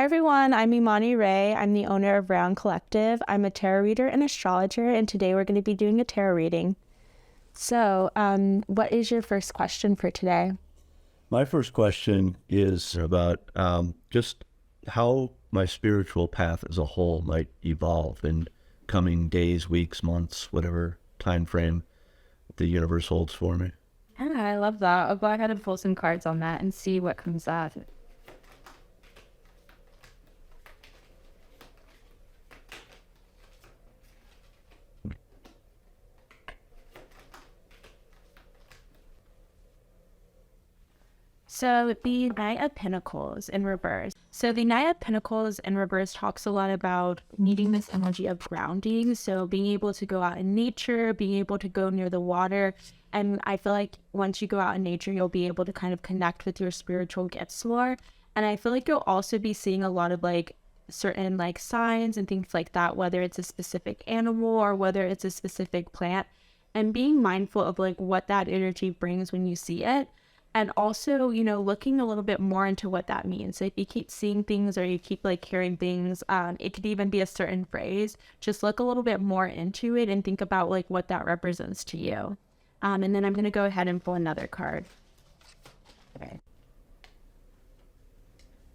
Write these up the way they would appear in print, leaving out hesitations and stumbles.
everyone, I'm Imani Ray. I'm the owner of Round Collective. I'm a tarot reader and astrologer, and today we're going to be doing a tarot reading. So, what is your first question for today? My first question is about just how my spiritual path as a whole might evolve in coming days, weeks, months, whatever time frame the universe holds for me. Yeah, I love that. I'll go ahead and pull some cards on that and see what comes up. So the Knight of Pentacles in reverse. So the Knight of Pentacles in reverse talks a lot about needing this energy of grounding. So being able to go out in nature, being able to go near the water. And I feel like once you go out in nature, you'll be able to kind of connect with your spiritual gifts more. And I feel like you'll also be seeing a lot of like certain like signs and things like that, whether it's a specific animal or whether it's a specific plant, and being mindful of like what that energy brings when you see it. And also, looking a little bit more into what that means. So if you keep seeing things or you keep like hearing things, it could even be a certain phrase. Just look a little bit more into it and think about like what that represents to you. And then I'm going to go ahead and pull another card. Okay.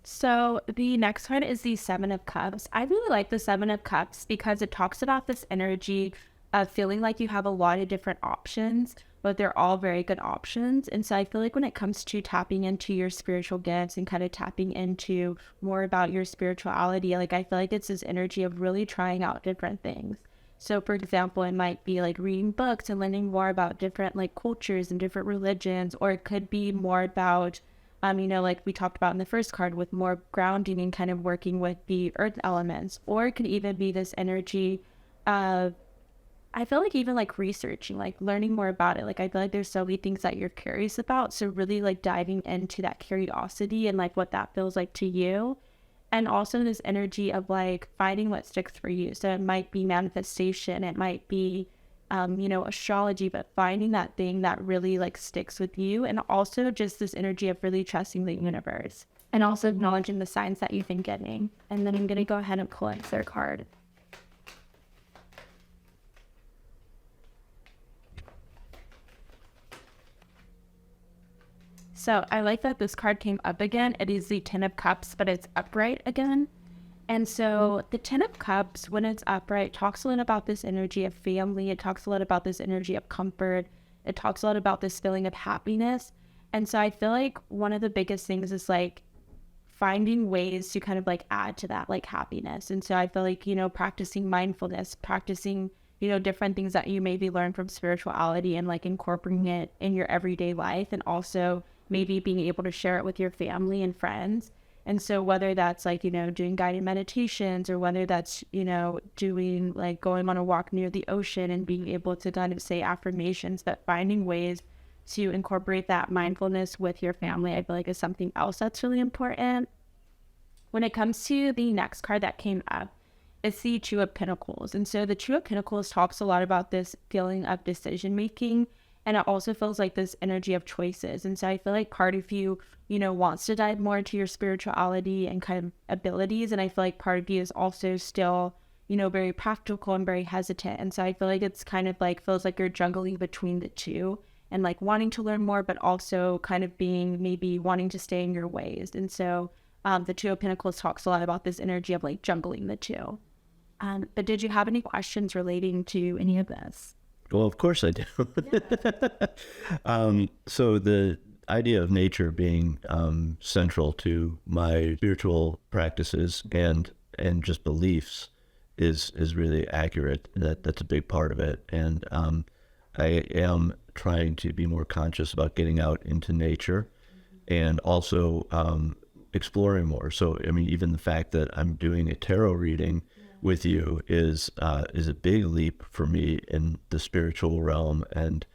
So the next card is the Seven of Cups. I really like the Seven of Cups because it talks about this energy of feeling like you have a lot of different options, but they're all very good options. And so I feel like when it comes to tapping into your spiritual gifts and kind of tapping into more about your spirituality, like I feel like it's this energy of really trying out different things. So for example, it might be like reading books and learning more about different like cultures and different religions, or it could be more about, like we talked about in the first card, with more grounding and kind of working with the earth elements, or it could even be this energy of, I feel like even like researching, like learning more about it. Like I feel like there's so many things that you're curious about. So really like diving into that curiosity and like what that feels like to you. And also this energy of like finding what sticks for you. So it might be manifestation. It might be, astrology, but finding that thing that really like sticks with you. And also just this energy of really trusting the universe and also acknowledging the signs that you've been getting. And then I'm going to go ahead and pull another card. So I like that this card came up again. It is the Ten of Cups, but it's upright again. And so the Ten of Cups, when it's upright, talks a lot about this energy of family. It talks a lot about this energy of comfort. It talks a lot about this feeling of happiness. And so I feel like one of the biggest things is like finding ways to kind of like add to that like happiness. And so I feel like, practicing mindfulness, practicing, different things that you maybe learn from spirituality and like incorporating it in your everyday life, and also maybe being able to share it with your family and friends. And so whether that's like, doing guided meditations, or whether that's, doing like going on a walk near the ocean and being able to kind of say affirmations, but finding ways to incorporate that mindfulness with your family, I feel like is something else that's really important. When it comes to the next card that came up, it's the Two of Pentacles. And so the Two of Pentacles talks a lot about this feeling of decision making. And it also feels like this energy of choices. And so I feel like part of you, wants to dive more into your spirituality and kind of abilities. And I feel like part of you is also still, very practical and very hesitant. And so I feel like it's kind of like, feels like you're juggling between the two and like wanting to learn more, but also kind of being maybe wanting to stay in your ways. And so the Two of Pentacles talks a lot about this energy of like juggling the two. But did you have any questions relating to any of this? Well, of course I do. So the idea of nature being central to my spiritual practices and just beliefs is really accurate. That's a big part of it. And I am trying to be more conscious about getting out into nature and also exploring more. So, even the fact that I'm doing a tarot reading with you is a big leap for me in the spiritual realm and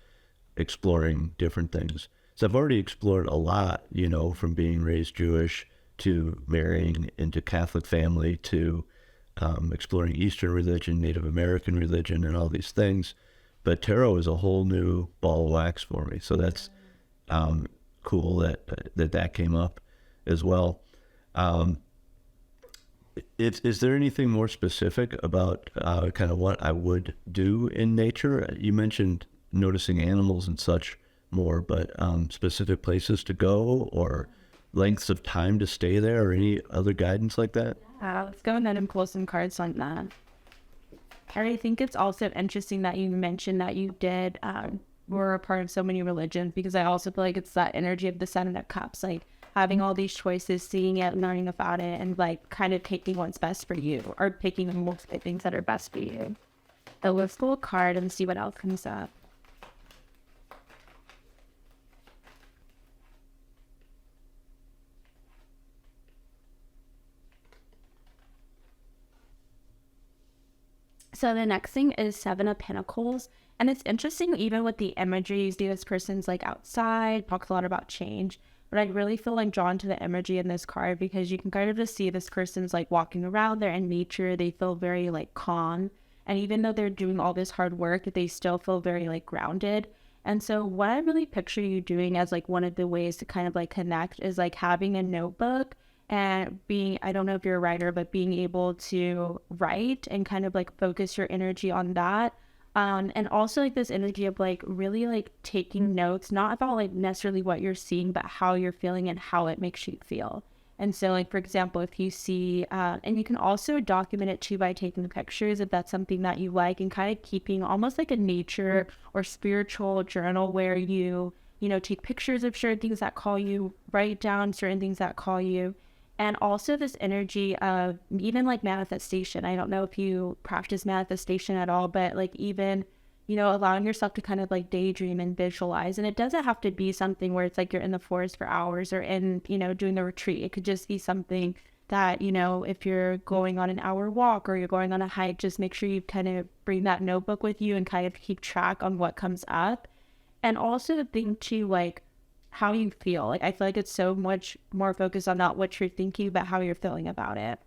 exploring different things. So I've already explored a lot, from being raised Jewish to marrying into Catholic family to exploring Eastern religion, Native American religion, and all these things. But tarot is a whole new ball of wax for me. So that's cool that came up as well. Is there anything more specific about kind of what I would do in nature? You mentioned noticing animals and such more, but specific places to go or lengths of time to stay there or any other guidance like that? Let's go ahead and pull some cards on that. Harry, I think it's also interesting that you mentioned that you did were a part of so many religions, because I also feel like it's that energy of the Seven of Cups, like having all these choices, seeing it, learning about it, and like kind of taking what's best for you, or picking multiple things that are best for you. So let's pull a card and see what else comes up. So the next thing is Seven of Pentacles. And it's interesting, even with the imagery, you see this person's like outside, talks a lot about change. But I really feel like drawn to the imagery in this card, because you can kind of just see this person's like walking around, they're in nature, they feel very like calm. And even though they're doing all this hard work, they still feel very like grounded. And so what I really picture you doing as like one of the ways to kind of like connect is like having a notebook and being, I don't know if you're a writer, but being able to write and kind of like focus your energy on that. And also like this energy of like really like taking notes, not about like necessarily what you're seeing, but how you're feeling and how it makes you feel. And so like, for example, if you see, and you can also document it too by taking pictures if that's something that you like, and kind of keeping almost like a nature or spiritual journal where you know, take pictures of certain things that call you, write down certain things that call you. And also this energy of even like manifestation. I don't know if you practice manifestation at all, but like even, you know, allowing yourself to kind of like daydream and visualize. And it doesn't have to be something where it's like you're in the forest for hours or in, you know, doing the retreat. It could just be something that, you know, if you're going on an hour walk or you're going on a hike, just make sure you kind of bring that notebook with you and kind of keep track on what comes up. And also the thing too, like, how you feel. Like, I feel like it's so much more focused on not what you're thinking, but how you're feeling about it.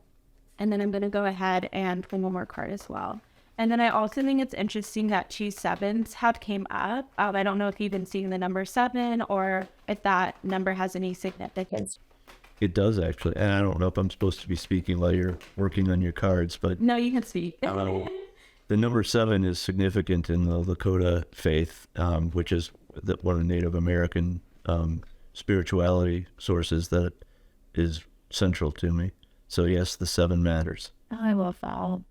And then I'm going to go ahead and pull one more card as well. And then I also think it's interesting that 2 sevens have came up. I don't know if you've been seeing the number 7 or if that number has any significance. It does actually. And I don't know if I'm supposed to be speaking while you're working on your cards, but No, you can speak. the number 7 is significant in the Lakota faith, which is one of the Native American spirituality sources that is central to me. So yes, the 7 matters. Oh, I love that.